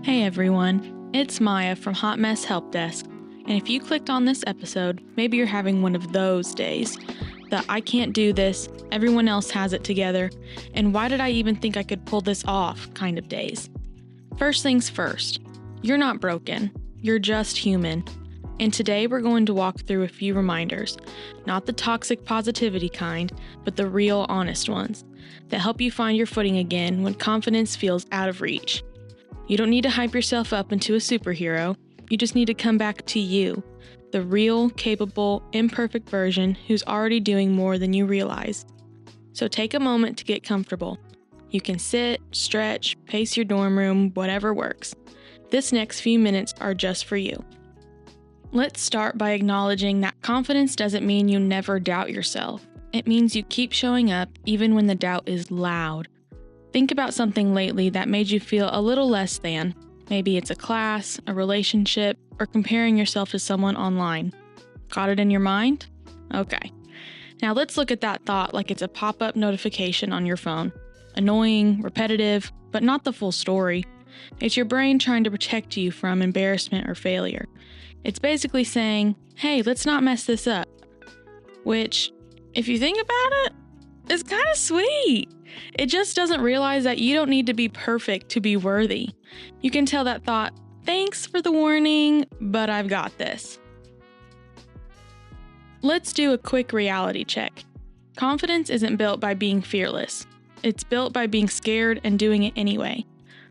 Hey everyone, it's Maya from Hot Mess Help Desk, and if you clicked on this episode, maybe you're having one of those days. The I can't do this, everyone else has it together, and why did I even think I could pull this off kind of days. First things first, you're not broken, you're just human. And today we're going to walk through a few reminders, not the toxic positivity kind, but the real honest ones, that help you find your footing again when confidence feels out of reach. You don't need to hype yourself up into a superhero, you just need to come back to you, the real, capable, imperfect version who's already doing more than you realize. So take a moment to get comfortable. You can sit, stretch, pace your dorm room, whatever works. This next few minutes are just for you. Let's start by acknowledging that confidence doesn't mean you never doubt yourself. It means you keep showing up even when the doubt is loud. Think about something lately that made you feel a little less than. Maybe it's a class, a relationship, or comparing yourself to someone online. Got it in your mind? Okay. Now let's look at that thought like it's a pop-up notification on your phone. Annoying, repetitive, but not the full story. It's your brain trying to protect you from embarrassment or failure. It's basically saying, hey, let's not mess this up. Which, if you think about it, is kind of sweet. It just doesn't realize that you don't need to be perfect to be worthy. You can tell that thought, thanks for the warning, but I've got this. Let's do a quick reality check. Confidence isn't built by being fearless. It's built by being scared and doing it anyway.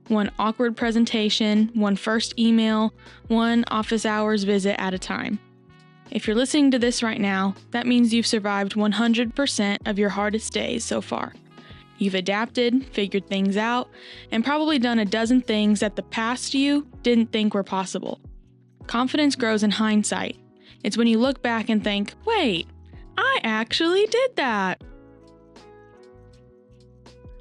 One awkward presentation, one first email, one office hours visit at a time. If you're listening to this right now, that means you've survived 100% of your hardest days so far. You've adapted, figured things out, and probably done a dozen things that the past you didn't think were possible. Confidence grows in hindsight. It's when you look back and think, wait, I actually did that.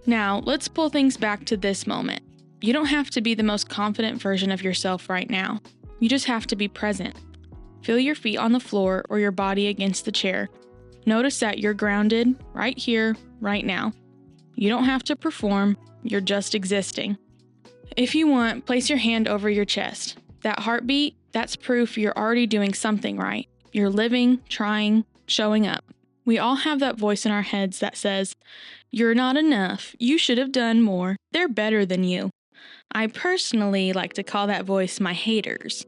Now, let's pull things back to this moment. You don't have to be the most confident version of yourself right now. You just have to be present. Feel your feet on the floor or your body against the chair. Notice that you're grounded right here, right now. You don't have to perform, you're just existing. If you want, place your hand over your chest. That heartbeat, that's proof you're already doing something right. You're living, trying, showing up. We all have that voice in our heads that says, you're not enough, you should have done more, they're better than you. I personally like to call that voice my haters.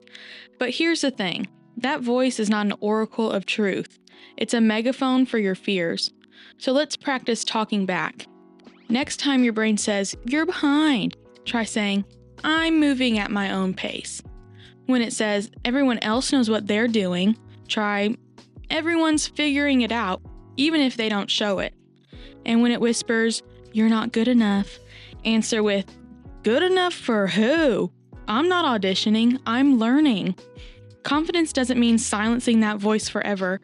But here's the thing, that voice is not an oracle of truth. It's a megaphone for your fears. So let's practice talking back. Next time your brain says, you're behind, try saying, I'm moving at my own pace. When it says, everyone else knows what they're doing, try, everyone's figuring it out, even if they don't show it. And when it whispers, you're not good enough, answer with, good enough for who? I'm not auditioning, I'm learning. Confidence doesn't mean silencing that voice forever.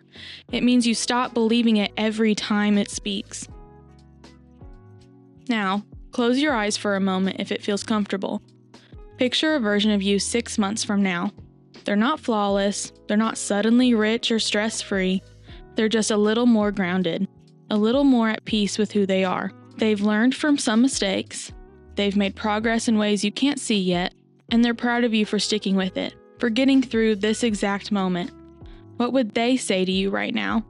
It means you stop believing it every time it speaks. Now, close your eyes for a moment if it feels comfortable. Picture a version of you 6 months from now. They're not flawless, they're not suddenly rich or stress-free. They're just a little more grounded, a little more at peace with who they are. They've learned from some mistakes, they've made progress in ways you can't see yet, and they're proud of you for sticking with it, for getting through this exact moment. What would they say to you right now?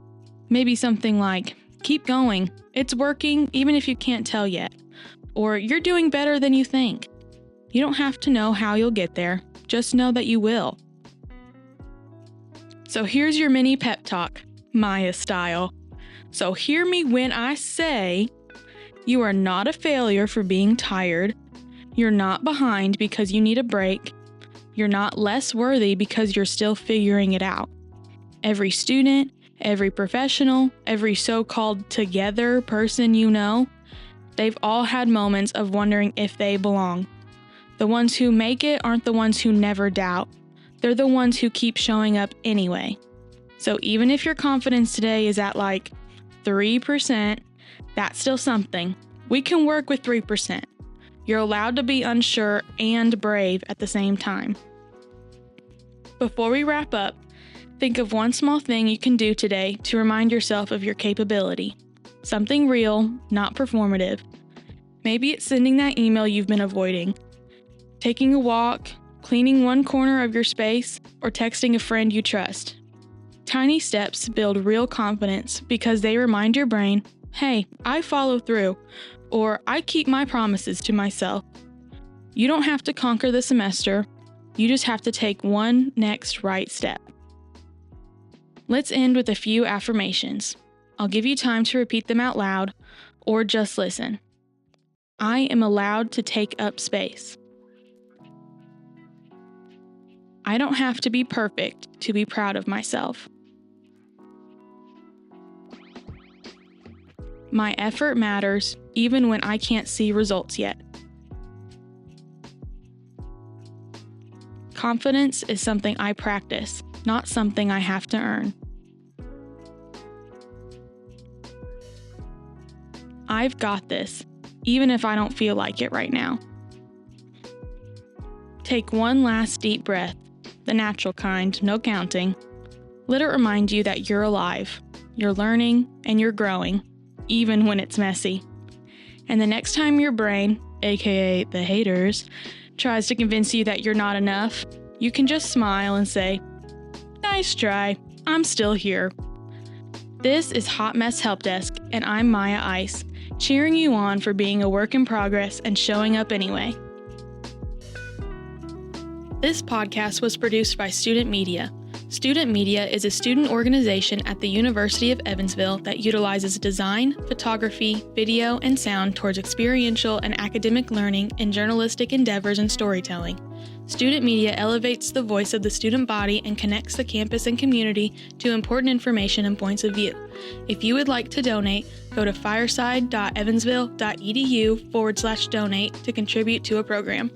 Maybe something like, keep going, it's working even if you can't tell yet. Or you're doing better than you think. You don't have to know how you'll get there, just know that you will. So here's your mini pep talk, Maya style. So hear me when I say, you are not a failure for being tired. You're not behind because you need a break. You're not less worthy because you're still figuring it out. Every student, every professional, every so-called together person you know, they've all had moments of wondering if they belong. The ones who make it aren't the ones who never doubt. They're the ones who keep showing up anyway. So even if your confidence today is at like 3%, that's still something. We can work with 3%. You're allowed to be unsure and brave at the same time. Before we wrap up, think of one small thing you can do today to remind yourself of your capability. Something real, not performative. Maybe it's sending that email you've been avoiding. taking a walk, cleaning one corner of your space, or texting a friend you trust. Tiny steps build real confidence because they remind your brain, hey, I follow through, or I keep my promises to myself. You don't have to conquer the semester, you just have to take one next right step. Let's end with a few affirmations. I'll give you time to repeat them out loud, or just listen. I am allowed to take up space. I don't have to be perfect to be proud of myself. My effort matters even when I can't see results yet. Confidence is something I practice, not something I have to earn. I've got this, even if I don't feel like it right now. Take one last deep breath, the natural kind, no counting. Let it remind you that you're alive, you're learning, and you're growing, even when it's messy. And the next time your brain, aka the haters, tries to convince you that you're not enough, you can just smile and say, nice try, I'm still here. This is Hot Mess Help Desk, and I'm Maya Ice, cheering you on for being a work in progress and showing up anyway. This podcast was produced by Student Media. Student Media is a student organization at the University of Evansville that utilizes design, photography, video, and sound towards experiential and academic learning in journalistic endeavors and storytelling. Student Media elevates the voice of the student body and connects the campus and community to important information and points of view. If you would like to donate, go to fireside.evansville.edu/donate to contribute to a program.